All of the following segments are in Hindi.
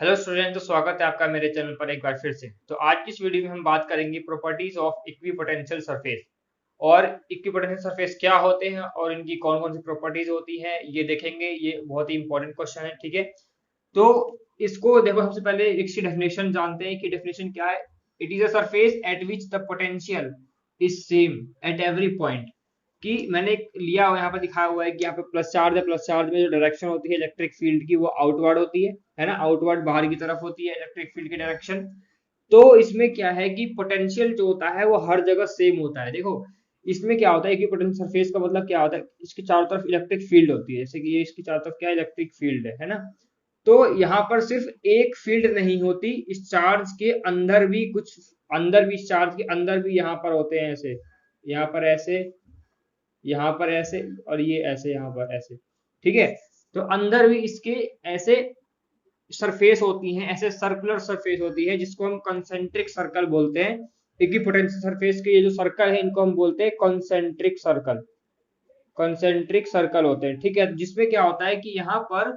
हेलो स्टूडेंट, तो स्वागत है आपका मेरे चैनल पर एक बार फिर से। तो आज की इस वीडियो में हम बात करेंगे प्रॉपर्टीज ऑफ इक्विपोटेंशियल सरफेस। और इक्विपोटेंशियल सरफेस क्या होते हैं और इनकी कौन कौन सी प्रॉपर्टीज होती हैं ये देखेंगे। ये बहुत ही इंपॉर्टेंट क्वेश्चन है, ठीक है। तो इसको देखो, सबसे पहले इसकी डेफिनेशन जानते हैं कि डेफिनेशन क्या है। It is a surface at which the potential is same at every point. कि मैंने एक लिया हुआ यहाँ पर दिखाया हुआ है कि यहाँ पे प्लस चार्ज है, प्लस चार्ज में जो डायरेक्शन होती है इलेक्ट्रिक फील्ड की वो आउटवर्ड होती है ना, आउटवर्ड बाहर की तरफ होती है इलेक्ट्रिक फील्ड की डायरेक्शन। तो इसमें क्या है कि पोटेंशियल जो होता है वो हर जगह सेम होता है। देखो, इसमें क्या होता है कि पोटेंशियल सरफेस का मतलब क्या होता है, इसके चारों तरफ इलेक्ट्रिक फील्ड होती है। जैसे कि ये इसकी चारों तरफ क्या इलेक्ट्रिक फील्ड है ना। तो यहाँ पर सिर्फ एक फील्ड नहीं होती, इस चार्ज के अंदर भी कुछ, अंदर भी, इस चार्ज के अंदर भी यहाँ पर होते हैं ऐसे, यहाँ पर ऐसे, यहाँ पर ऐसे, और ये ऐसे, यहाँ पर ऐसे, ठीक है। तो अंदर भी इसके ऐसे सरफेस होती हैं, ऐसे सर्कुलर सरफेस होती है जिसको हम कंसेंट्रिक सर्कल बोलते हैं। इक्विपोटेंशियल सरफेस के ये जो सर्कल है इनको हम बोलते हैं कॉन्सेंट्रिक सर्कल। कॉन्सेंट्रिक सर्कल होते हैं, ठीक है। जिसमें क्या होता है कि यहाँ पर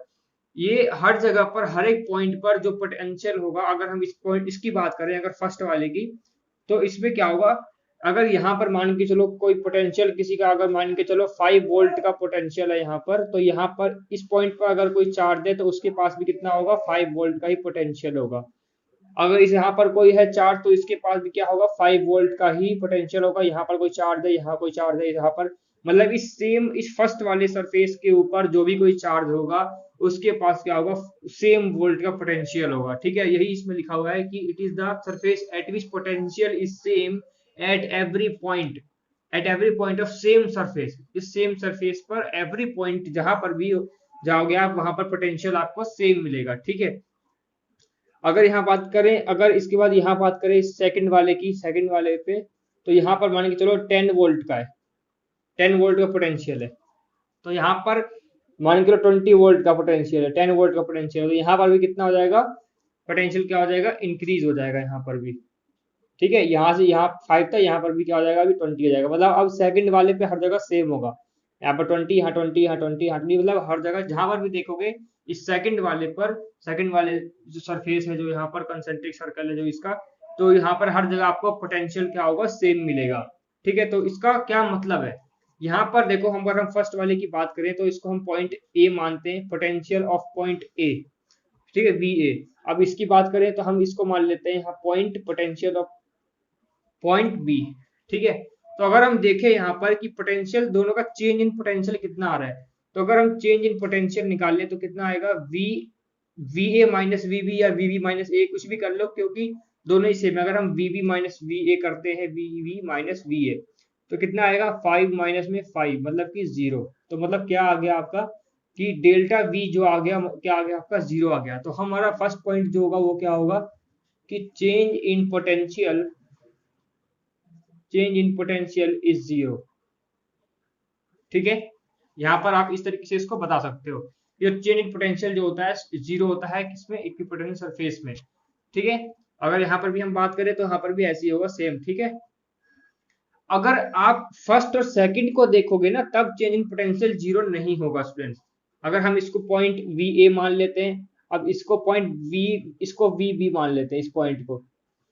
ये हर जगह पर, हर एक पॉइंट पर जो पोटेंशियल होगा, अगर हम इस पॉइंट इसकी बात करें, अगर फर्स्ट वाले की, तो इसमें क्या होगा, अगर यहाँ पर मान के चलो कोई पोटेंशियल किसी का, अगर मान के चलो 5 वोल्ट का पोटेंशियल है यहाँ पर, तो यहाँ पर इस पॉइंट पर अगर कोई चार्ज है तो उसके पास भी कितना होगा, 5 वोल्ट का ही पोटेंशियल होगा। अगर इस यहाँ पर कोई है चार्ज तो इसके पास भी क्या होगा, 5 वोल्ट का ही पोटेंशियल होगा। यहाँ पर कोई चार्ज है, यहाँ कोई चार्ज है, यहाँ पर, मतलब इस सेम, इस फर्स्ट वाले सरफेस के ऊपर जो भी कोई चार्ज होगा उसके पास क्या होगा, सेम वोल्ट का पोटेंशियल होगा, ठीक है। यही इसमें लिखा हुआ है कि it is the surface at which potential is same at every point, at every point of same surface. इस सेम सरफेस पर एवरी पॉइंट जहां पर भी जाओगे आप, वहां पर पोटेंशियल आपको सेम मिलेगा, ठीक है। अगर यहाँ बात करें, अगर इसके बाद यहाँ बात करें सेकंड वाले की, सेकंड वाले पे, तो यहाँ पर मान के चलो 10 वोल्ट का है, 10 वोल्ट का पोटेंशियल है। तो यहाँ पर मान के चलो 20 वोल्ट का पोटेंशियल है, 10 वोल्ट का पोटेंशियल है, तो यहाँ पर भी कितना हो जाएगा, पोटेंशियल क्या हो जाएगा, इंक्रीज हो जाएगा यहाँ पर भी, ठीक है। यहाँ से यहाँ 5 था, यहाँ पर भी क्या हो जाएगा, अभी 20 हो जाएगा। मतलब अब सेकंड वाले पे हर जगह सेम होगा, यहाँ पर 20, यहाँ 20, यहाँ 20, यहाँ 20, मतलब हर जगह जहां पर भी देखोगे इस सेकंड वाले पर, सेकंड वाले जो सरफेस है, जो यहाँ पर कंसेंट्रिक सर्कल है जो इसका, तो यहाँ पर हर जगह आपको पोटेंशियल क्या होगा, सेम मिलेगा, ठीक है। तो इसका क्या मतलब है, यहाँ पर देखो, हम अगर हम फर्स्ट वाले की बात करें तो इसको हम पॉइंट ए मानते हैं, पोटेंशियल ऑफ पॉइंट ए, ठीक है, वी ए। अब इसकी बात करें तो हम इसको मान लेते हैं यहाँ point potential of point B, ठीक है। तो अगर हम देखें यहाँ पर कि पोटेंशियल दोनों का चेंज इन पोटेंशियल कितना आ रहा है, तो अगर हम चेंज इन पोटेंशियल निकाल लें तो कितना आएगा, V V A minus V B, या वी बी माइनस ए, कुछ भी कर लो, क्योंकि दोनों ही सेम है। अगर हम V B minus V A करते हैं, V V minus V A, तो कितना आएगा, 5 माइनस में 5, मतलब कि 0। तो मतलब क्या आ गया आपका, कि डेल्टा वी जो आ गया, क्या आ गया आपका, 0 आ गया। तो हमारा फर्स्ट पॉइंट जो होगा वो क्या होगा, कि change in potential, change in potential is 0, ठीक है। यहाँ पर आप इस तरीके से इसको बता सकते हो। ये चेंज इन पोटेंशियल जो होता है 0 होता है किसमें, इक्विपोटेंशियल सरफेस में, ठीक है। अगर यहाँ पर भी हम बात करें तो यहाँ पर भी ऐसे ही होगा, सेम, ठीक है। अगर आप फर्स्ट और सेकंड को देखोगे ना, तब चेंज इन पोटेंशियल 0 नहीं होगा स्टूडेंट्स। अगर हम इसको पॉइंट वी ए मान लेते हैं, अब इसको पॉइंट वी, इसको वी बी मान लेते हैं, इस पॉइंट को।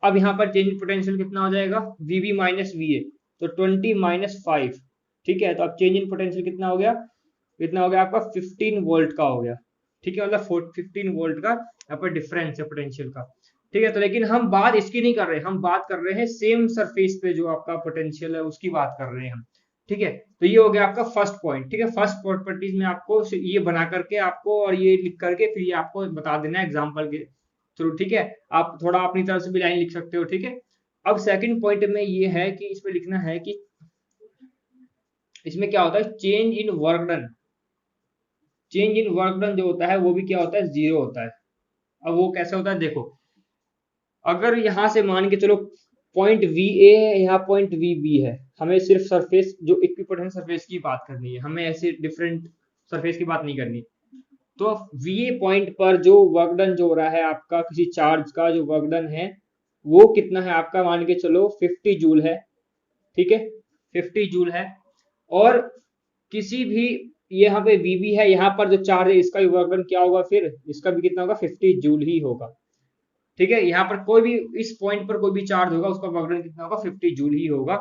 अब यहाँ पर चेंज इन पोटेंशियल कितना हो जाएगा, V B minus V A, तो 20 माइनस 5, ठीक है। तो अब चेंज इन पोटेंशियल कितना हो गया, कितना हो गया आपका, 15 वोल्ट का हो गया, ठीक है। मतलब 15 वोल्ट का यहाँ पर डिफरेंस है पोटेंशियल का, ठीक है। तो लेकिन हम बात इसकी नहीं कर रहे, हम बात कर रहे हैं सेम सरफेस पे जो आपका पोटेंशियल है उसकी बात कर रहे हैं हम, ठीक है। तो ये हो गया आपका फर्स्ट पॉइंट, ठीक है। फर्स्ट प्रॉपर्टीज में आपको ये बना करके आपको, और ये लिख करके फिर ये आपको बता देना है एग्जाम्पल के थ्रू, ठीक है। आप थोड़ा अपनी तरफ से भी लाइन लिख सकते हो, ठीक है। अब सेकंड पॉइंट में ये है कि इसमें लिखना है कि इसमें क्या होता है, change in work done, change in work done जो होता है वो भी क्या होता है, 0 होता है। अब वो कैसे होता है, देखो, अगर यहां से मान के चलो पॉइंट वी ए है, यहाँ पॉइंट वी बी है, हमें सिर्फ सरफेस जो इक्विपोटेंशियल सरफेस की बात करनी है, हमें ऐसे डिफरेंट सरफेस की बात नहीं करनी। तो वी ए पॉइंट पर जो वर्क डन जो हो रहा है आपका, किसी चार्ज का जो वर्क डन है वो कितना है आपका, मान के चलो 50 जूल है, ठीक है, 50 जूल है। और किसी भी यहाँ पे वीबी है, यहाँ पर जो चार्ज है इसका भी वर्क डन क्या होगा, फिर इसका भी कितना होगा, 50 जूल ही होगा। ठीक है, यहाँ पर कोई भी इस पॉइंट पर कोई भी चार्ज होगा उसका वर्क डन कितना होगा, 50 जूल ही होगा।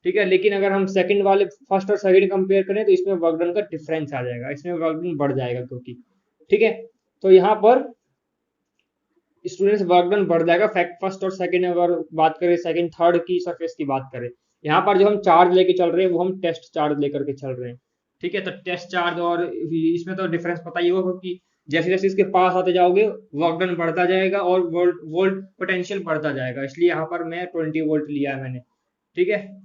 ठीक है, लेकिन अगर हम सेकंड वाले फर्स्ट और सेकंड कंपेयर करें तो इसमें वर्क डन का डिफरेंस आ जाएगा, इसमें वर्क डन बढ़ जाएगा क्योंकि। ठीक है, तो यहाँ पर स्टूडेंट्स वर्क डन बढ़ जाएगा फैक्ट फर्स्ट और सेकंड, अगर बात करें सेकंड थर्ड की सरफेस की बात करें। यहाँ पर जो हम चार्ज लेके चल रहे हैं वो हम टेस्ट चार्ज लेकर के चल रहे हैं। ठीक है, तो टेस्ट चार्ज और इसमें तो डिफरेंस पता ही होगा, क्योंकि जैसे जैसे इसके पास आते जाओगे वर्क डन बढ़ता जाएगा और वोल्ट वोल्ट पोटेंशियल बढ़ता जाएगा, इसलिए यहाँ पर मैं 20 वोल्ट लिया है मैंने। ठीक है,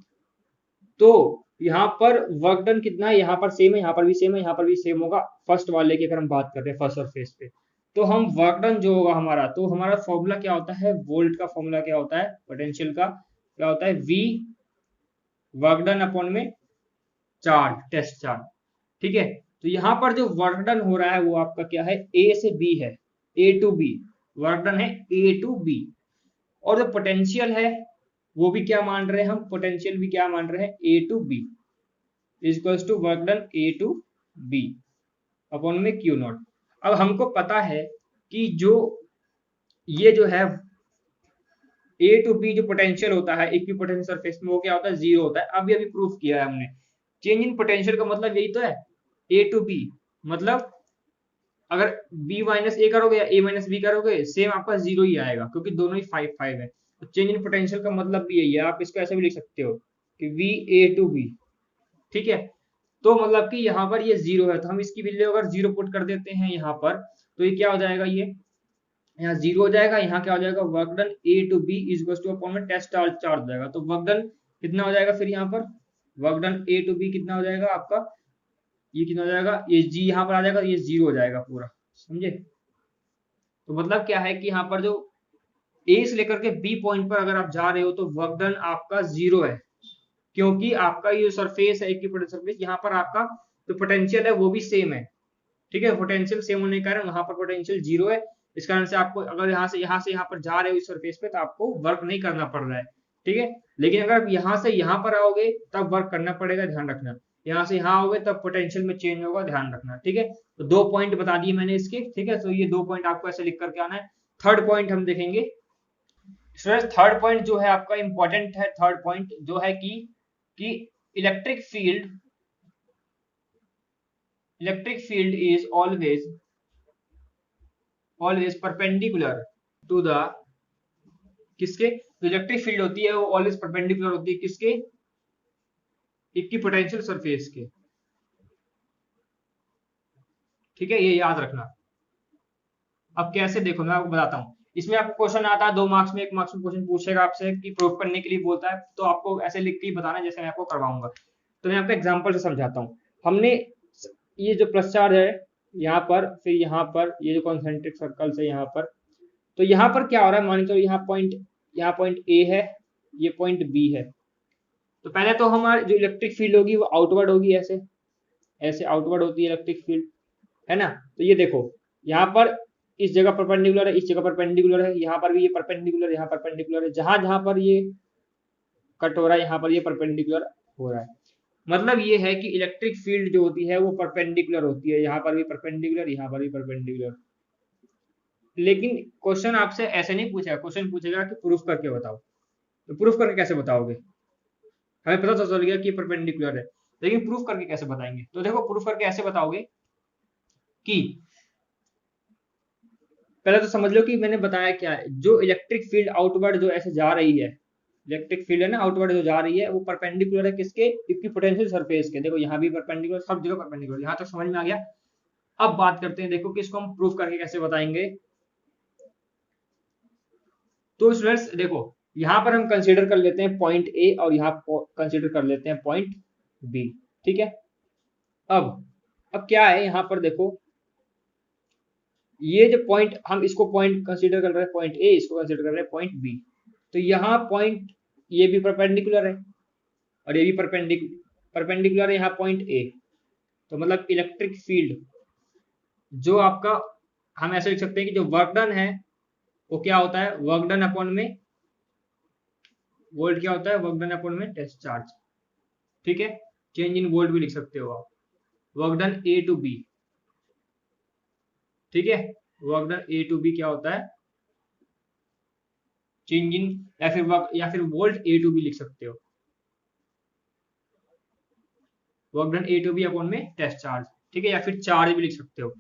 तो यहाँ पर वर्क डन कितना है, यहाँ पर सेम है, यहाँ पर भी सेम है, यहाँ पर भी सेम होगा फर्स्ट वाले की अगर हम बात कर रहे हैं फर्स्ट सरफेस पे। तो हम वर्क डन जो होगा हमारा, तो हमारा फॉर्मूला क्या होता है, वोल्ट का फॉर्मूला क्या होता है, पोटेंशियल का क्या होता है, वी वर्क डन अपॉन में चार्ज, टेस्ट चार्ज। ठीक है, तो यहाँ पर जो वर्क डन हो रहा है वो आपका क्या है, ए से बी है, A to B work done है, ए टू बी। और जो पोटेंशियल है वो भी क्या मान रहे हैं हम, पोटेंशियल भी क्या मान रहे हैं, A to B equals to work done A to B upon में क्यू नॉट। अब हमको पता है कि जो ये जो है ए टू बी जो पोटेंशियल होता है इक्विपोटेंशियल सरफेस में वो क्या होता है, जीरो होता है। अभी अभी प्रूफ किया है हमने। चेंज इन पोटेंशियल का मतलब यही तो है, ए टू बी मतलब अगर b माइनस ए करोगे या a माइनस बी करोगे सेम आपका जीरो ही आएगा, क्योंकि दोनों ही 5 है। तो चेंज इन पोटेंशियल का मतलब भी यही है, आप इसको ऐसे भी लिख सकते हो कि v a टू b। ठीक है, तो मतलब कि यहाँ पर ये जीरो है, तो हम इसकी वैल्यू अगर जीरो पुट कर देते हैं यहाँ पर, तो ये क्या हो जाएगा, ये यहाँ जीरो हो जाएगा, यहाँ क्या हो जाएगा, work done A to B is two upon में टेस्ट चार्ज चार्ज हो जाएगा। तो वर्क डन कितना हो जाएगा, फिर यहाँ पर work done A to B कितना हो जाएगा आपका, ये कितना हो जाएगा, ये जी यहाँ पर आ जाएगा, ये जीरो हो जाएगा पूरा, समझे। तो मतलब क्या है कि यहाँ पर जो ए से लेकर के बी पॉइंट पर अगर आप जा रहे हो तो वर्क डन आपका जीरो है, क्योंकि आपका ये सरफेस है इक्विपोटेंशियल सरफेस, यहाँ पर आपका जो पोटेंशियल है वो भी सेम है। ठीक है, पोटेंशियल सेम होने के कारण वहां पर पोटेंशियल जीरो है, इस कारण से आपको अगर यहाँ से यहाँ पर जा रहे हो इस सरफेस पे तो आपको वर्क नहीं करना पड़ रहा है। ठीक है, लेकिन अगर आप यहाँ से यहाँ पर आओगे तब वर्क करना पड़ेगा, ध्यान रखना। यहाँ से यहाँ आओगे तब पोटेंशियल में चेंज होगा, ध्यान रखना। ठीक है, तो दो पॉइंट बता दिए मैंने इसके। ठीक है, तो ये दो पॉइंट आपको ऐसे लिख करके आना है। थर्ड पॉइंट हम देखेंगे स्टूडेंट्स, थर्ड पॉइंट जो है आपका इंपॉर्टेंट है। थर्ड पॉइंट जो है कि electric field is always perpendicular to the, किसके, जो इलेक्ट्रिक फील्ड होती है वो ऑलवेज परपेंडिकुलर होती है किसके, इक्विपोटेंशियल सरफेस के। ठीक है, ये याद रखना। अब कैसे, देखो मैं आपको बताता हूँ। इसमें आपको क्वेश्चन आता है 2 मार्क्स में, 1 मार्क्स में क्वेश्चन पूछेगा आपसे कि प्रूफ करने के लिए बोलता है, तो आपको ऐसे लिख के ही बताना जैसे मैं आपको करवाऊंगा। तो मैं आपको एग्जांपल से समझाता हूँ। हमने ये जो प्लस चार्ज है यहाँ पर, फिर यहाँ पर ये जो कॉन्सेंट्रिक सर्कल्स है यहाँ पर, तो यहाँ पर क्या हो रहा है, मान लो यहाँ पॉइंट ए है, ये पॉइंट बी है। तो पहले तो हमारी जो इलेक्ट्रिक फील्ड होगी वो आउटवर्ड होगी, ऐसे ऐसे आउटवर्ड होती है इलेक्ट्रिक फील्ड, है ना। तो ये देखो यहाँ पर इस जगह परपेंडिकुलर है, इस जगह परपेंडिकुलर है, यहाँ पर भी ये परपेंडिकुलर, यहाँ परपेंडिकुलर है, जहां जहां पर ये कट हो रहा है यहाँ पर ये परपेंडिकुलर हो रहा है। मतलब ये है कि इलेक्ट्रिक फील्ड जो होती है वो परपेंडिकुलर होती है, यहाँ पर भी परपेंडिकुलर, यहाँ पर भी परपेंडिकुलर। लेकिन क्वेश्चन आपसे ऐसे नहीं पूछेगा, क्वेश्चन पूछेगा कि प्रूफ करके बताओ। तो प्रूफ करके कैसे बताओगे, हमें पता तो चल गया कि परपेंडिकुलर है, लेकिन प्रूफ करके कैसे बताएंगे। तो देखो प्रूफ करके ऐसे बताओगे कि पहले तो समझ लो कि मैंने बताया क्या है, जो इलेक्ट्रिक फील्ड आउटवर्ड जो ऐसे जा रही है, इलेक्ट्रिक फील्ड है ना आउटवर्ड जो जा रही है, वो परपेंडिकुलर है किसके, इक्विपोटेंशियल सरफेस के। देखो यहाँ भी परपेंडिकुलर, सब जगह परपेंडिकुलर, यहाँ तक समझ में आ गया। अब बात करते हैं, देखो कि इसको हम प्रूफ करके कैसे बताएंगे। तो स्टूडेंट्स देखो यहाँ पर हम कंसीडर कर लेते हैं पॉइंट ए और यहाँ कंसीडर कर लेते हैं पॉइंट बी। ठीक है, अब क्या है यहाँ पर देखो, ये जो पॉइंट हम इसको पॉइंट कंसीडर कर रहे हैं पॉइंट ए, इसको कंसीडर कर रहे हैं पॉइंट बी। तो यहाँ पॉइंट ये भी परपेंडिकुलर है और ये भी परपेंडिकुलर है यहाँ पॉइंट ए। तो मतलब इलेक्ट्रिक फील्ड जो आपका, हम ऐसे लिख सकते हैं कि जो वर्क डन है वो क्या होता है, वर्क डन अपॉन में वोल्ट क्या होता है, वर्क डन अपॉन में टेस्ट चार्ज। ठीक है, चेंज इन वोल्ट भी लिख सकते हो आप। Work done A to B, ठीक है, work done A to B क्या होता है, चेंज इन, या फिर वर्क, या फिर वोल्ट ए टू बी लिख सकते हो, work done A to B upon में टेस्ट चार्ज, ठीक है, या फिर चार्ज भी लिख सकते हो।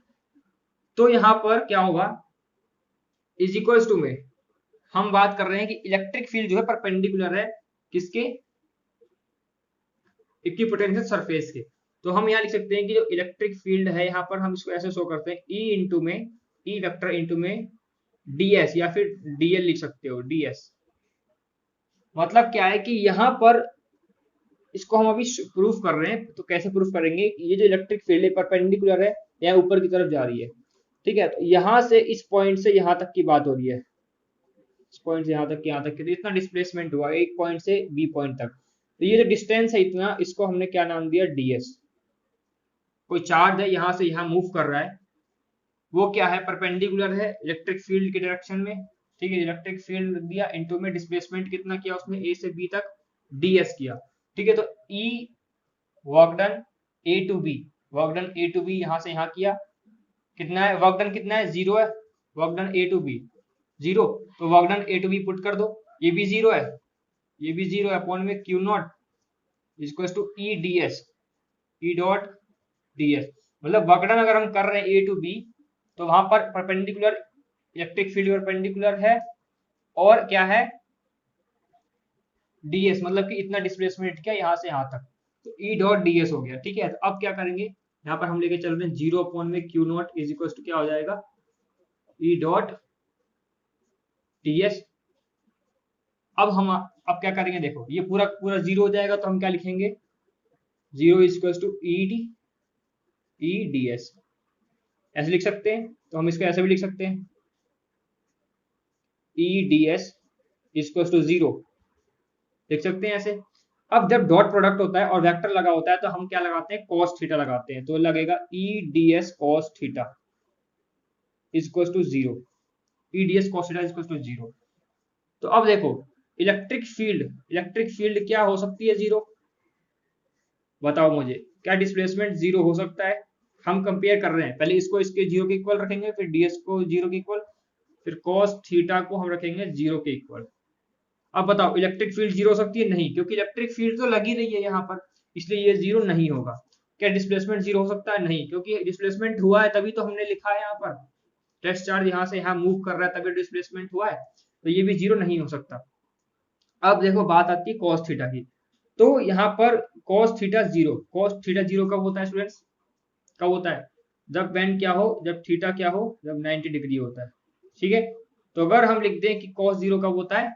तो यहाँ पर क्या होगा, इज इक्वल्स टू में हम बात कर रहे हैं कि इलेक्ट्रिक फील्ड जो है परपेंडिकुलर है किसके, इक्विपोटेंशियल सरफेस के। तो हम यहाँ लिख सकते हैं कि जो इलेक्ट्रिक फील्ड है यहाँ पर हम इसको ऐसे शो करते हैं, ई इंटू में, ई वेक्टर इंटू में ds, या फिर dl लिख सकते हो, ds। मतलब क्या है कि यहाँ पर इसको हम अभी प्रूफ कर रहे हैं, तो कैसे प्रूफ करेंगे, ये जो इलेक्ट्रिक फील्ड है परपेंडिकुलर है, यहाँ ऊपर की तरफ जा रही है, ठीक है, तो यहाँ से इस पॉइंट से यहाँ तक की बात हो रही है, इस पॉइंट से यहाँ तक, यहाँ तक, तो इतना डिस्प्लेसमेंट हुआ एक पॉइंट से बी पॉइंट तक, तो ये जो डिस्टेंस है इतना, इसको हमने क्या नाम दिया, ds। कोई चार्ज है यहाँ से यहाँ मूव कर रहा है, वो क्या है, परपेंडिकुलर है इलेक्ट्रिक फील्ड के डायरेक्शन में, ठीक है, इलेक्ट्रिक फील्ड दिया इनटू में डिस्प्लेसमेंट कितना किया उसने, ए से बी तक ds किया, ठीक है, तो E work done A to B, work done A to B यहाँ से यहाँ किया, कितना है वर्क डन, कितना है, 0 है, work done A to B 0, तो work done A to B put कर दो, ये भी 0 है, ये भी 0 है, अपॉन में Q naught equal to E D S, E dot D S. मतलब वर्क डन अगर हम कर रहे हैं ए टू बी, तो वहां पर परपेंडिकुलर इलेक्ट्रिक फील्ड परपेंडिकुलर है, और क्या है, ds, मतलब कि इतना डिस्प्लेसमेंट क्या यहाँ से यहाँ तक, तो ई डॉट ds हो गया, ठीक है। तो अब क्या करेंगे, यहाँ पर हम लेके चल रहे हैं 0 अपॉन में Q naught is equal to क्या हो जाएगा, ई डॉट ds। अब क्या करेंगे, देखो ये पूरा पूरा 0 हो जाएगा, तो हम क्या लिखेंगे, 0 is equal to E D S, ऐसे लिख सकते हैं। तो हम इसको ऐसे भी लिख सकते हैं, E D S equal to 0 लिख सकते हैं ऐसे। अब जब डॉट प्रोडक्ट होता है और वेक्टर लगा होता है, तो हम क्या लगाते हैं, कॉस थीटा लगाते हैं, तो लगेगा E D S cos theta equal to 0, E D S cos theta equal to 0। तो अब देखो इलेक्ट्रिक फील्ड क्या हो सकती है, 0, बताओ मुझे, क्या डिस्प्लेसमेंट 0 हो सकता है। हम कंपेयर कर रहे हैं, पहले इसको इसके 0 के इक्वल रखेंगे, फिर ds को 0 के इक्वल, फिर cos थीटा को हम रखेंगे 0 के इक्वल। अब बताओ इलेक्ट्रिक फील्ड 0 हो सकती है, नहीं, क्योंकि इलेक्ट्रिक फील्ड तो लगी रही है यहाँ पर, इसलिए ये 0 नहीं होगा। क्या डिस्प्लेसमेंट 0 हो सकता है, नहीं, क्योंकि डिस्प्लेसमेंट हुआ है तभी तो हमने लिखा है यहाँ पर, टेस्ट चार्ज यहाँ से यहाँ मूव कर रहा है तभी डिस्प्लेसमेंट हुआ है, तो ये भी 0 नहीं हो सकता। अब देखो बात आती है cos थीटा की, तो यहाँ पर cos थीटा 0 कब होता है स्टूडेंट्स, कब होता है, जब वेन क्या हो, जब थीटा क्या हो, जब 90 डिग्री होता है, ठीक है। तो अगर हम लिख दें कि cos 0 कब होता है,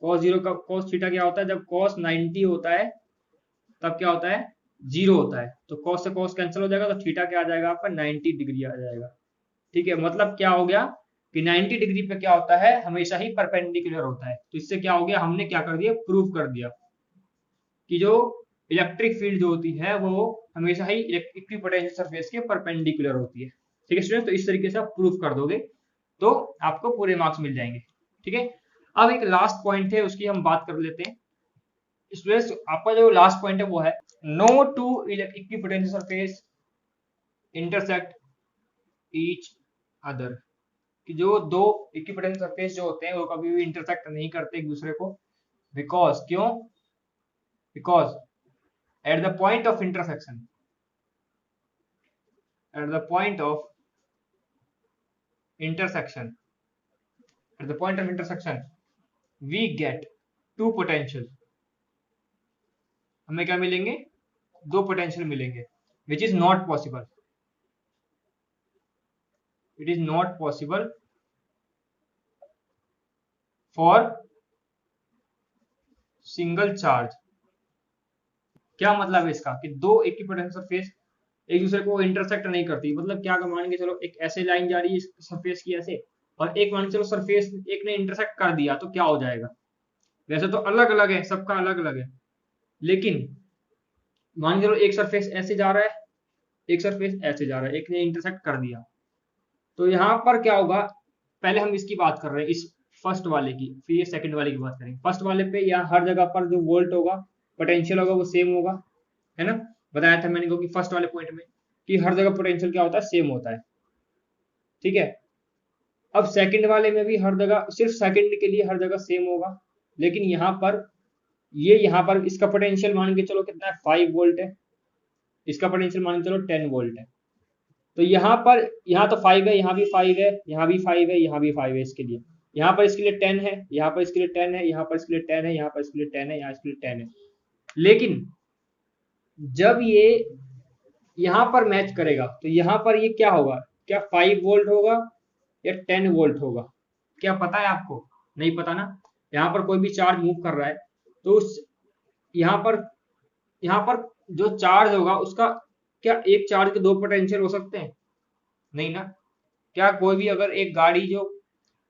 cos थीटा क्या होता है, जब cos 90 होता है तब क्या होता है, 0 होता है, तो cos से cos कैंसिल हो जाएगा, तो थीटा क्या आ जाएगा आपका, 90 डिग्री आ जाएगा, ठीक है। मतलब क्या हो गया कि 90 डिग्री पे क्या होता है, हमेशा ही परपेंडिकुलर होता है। तो इससे क्या हो गया, हमने क्या कर दिया, प्रूव कर दिया कि जो इलेक्ट्रिक फील्ड जो होती है वो हमेशा ही इक्विपोटेंशियल सरफेस के परपेंडिकुलर होती है, ठीक है स्टूडेंट। तो इस तरीके से आप प्रूव कर दोगे तो आपको पूरे मार्क्स मिल जाएंगे, ठीक है। अब एक लास्ट पॉइंट है, उसकी हम बात कर लेते हैं स्टूडेंट्स। आपका जो लास्ट पॉइंट है वो है, no two equipotential surface intersect each other, कि जो दो इक्विपोटेंशियल सरफेस जो होते हैं वो कभी भी इंटरसेक्ट नहीं करते एक दूसरे को, बिकॉज क्यों, because at the point of intersection, at the point of intersection, at the point of intersection we get two potential, हमें क्या मिलेंगे, दो पोटेंशियल मिलेंगे, which is not possible, it is not possible for single charge। क्या मतलब है इसका, कि दो इक्विपोटेंशियल सरफेस एक दूसरे को इंटरसेक्ट नहीं करती, मतलब क्या मान के चलो एक ऐसे लाइन जा रही है सरफेस की ऐसे, और एक मान के चलो सरफेस एक ने इंटरसेक्ट कर दिया, तो क्या हो जाएगा, वैसे तो अलग अलग है, सबका अलग अलग है, लेकिन मान के चलो एक सरफेस ऐसे जा रहा है, एक सरफेस ऐसे जा रहा है, एक ने इंटरसेक्ट कर दिया, तो यहाँ पर क्या होगा, पहले हम इसकी बात कर रहे हैं, इस फर्स्ट वाले की, फिर ये सेकंड वाले की बात करेंगे। फर्स्ट वाले पे यहाँ हर जगह पर जो वोल्ट होगा, पोटेंशियल होगा वो सेम होगा, है ना। बताया था मैंने क्योंकि फर्स्ट वाले पॉइंट में कि हर जगह पोटेंशियल क्या होता है, सेम होता है। ठीक है, अब सेकंड वाले में भी हर जगह सिर्फ सेकंड के लिए हर जगह सेम होगा, लेकिन यहाँ पर यहाँ पर इसका पोटेंशियल मान के चलो कितना है, 5 वोल्ट है, इसका पोटेंशियल मान के चलो 10 वोल्ट है। तो यहाँ पर यहाँ तो 5 है, यहाँ भी 5 है, यहाँ भी 5 है, यहाँ भी 5 है इसके लिए, यहाँ पर इसके लिए 10 है, यहाँ पर इसके लिए 10 है, यहाँ पर इसके लिए 10 है, यहाँ पर इसके लिए 10 है, यहाँ इसके लिए 10 है। लेकिन जब ये यहाँ पर मैच करेगा तो यहाँ पर ये क्या होगा, क्या 5 वोल्ट होगा या 10 वोल्ट होगा, क्या पता है आपको? नहीं पता ना। यहाँ पर कोई भी चार्ज मूव कर रहा है तो उस यहाँ पर जो चार्ज होगा उसका, क्या एक चार्ज के दो पोटेंशियल हो सकते हैं? नहीं ना। क्या कोई भी अगर एक गाड़ी जो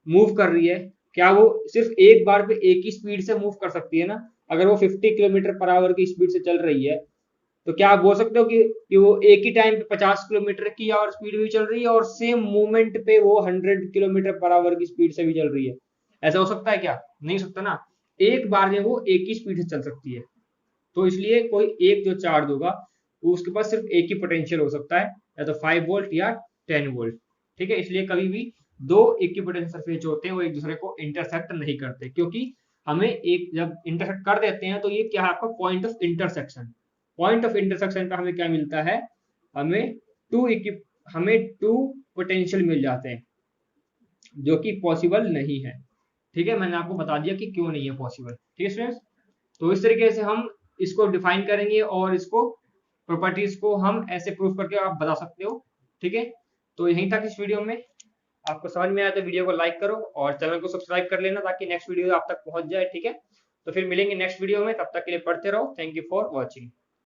मूव कर रही है, क्या वो सिर्फ एक बार पे एक ही स्पीड से मूव कर सकती है ना? अगर वो 50 किलोमीटर पर आवर की स्पीड से चल रही है तो क्या आप बोल सकते हो कि वो एक ही टाइम पे 50 किलोमीटर की और स्पीड भी चल रही है और सेम मूवमेंट पे वो 100 किलोमीटर पर आवर की स्पीड से भी चल रही है? ऐसा हो सकता है क्या? नहीं हो सकता ना। एक बार में वो एक ही स्पीड से चल सकती है। तो इसलिए कोई एक जो चार्ज होगा वो उसके पास सिर्फ एक ही पोटेंशियल हो सकता है, या तो 5 वोल्ट या 10 वोल्ट। ठीक है, इसलिए कभी भी दो इक्विपोटेंशियल सरफेस जो होते हैं वो एक दूसरे को इंटरसेक्ट नहीं करते, क्योंकि हमें एक जब इंटरसेक्ट कर देते हैं तो ये क्या है आपका point of intersection. Point of intersection पर हमें क्या मिलता है, हमें टू पोटेंशियल मिल जाते हैं, जो कि पॉसिबल नहीं है। ठीक है, मैंने आपको बता दिया कि क्यों नहीं है पॉसिबल। ठीक है स्टूडेंट्स, तो इस तरीके से हम इसको डिफाइन करेंगे और इसको प्रॉपर्टीज को हम ऐसे प्रूफ करके आप बता सकते हो। ठीक है, तो यहीं तक इस वीडियो में। आपको समझ में आया तो वीडियो को लाइक करो और चैनल को सब्सक्राइब कर लेना ताकि नेक्स्ट वीडियो आप तक पहुंच जाए। ठीक है, तो फिर मिलेंगे नेक्स्ट वीडियो में, तब तक के लिए पढ़ते रहो। Thank you for watching.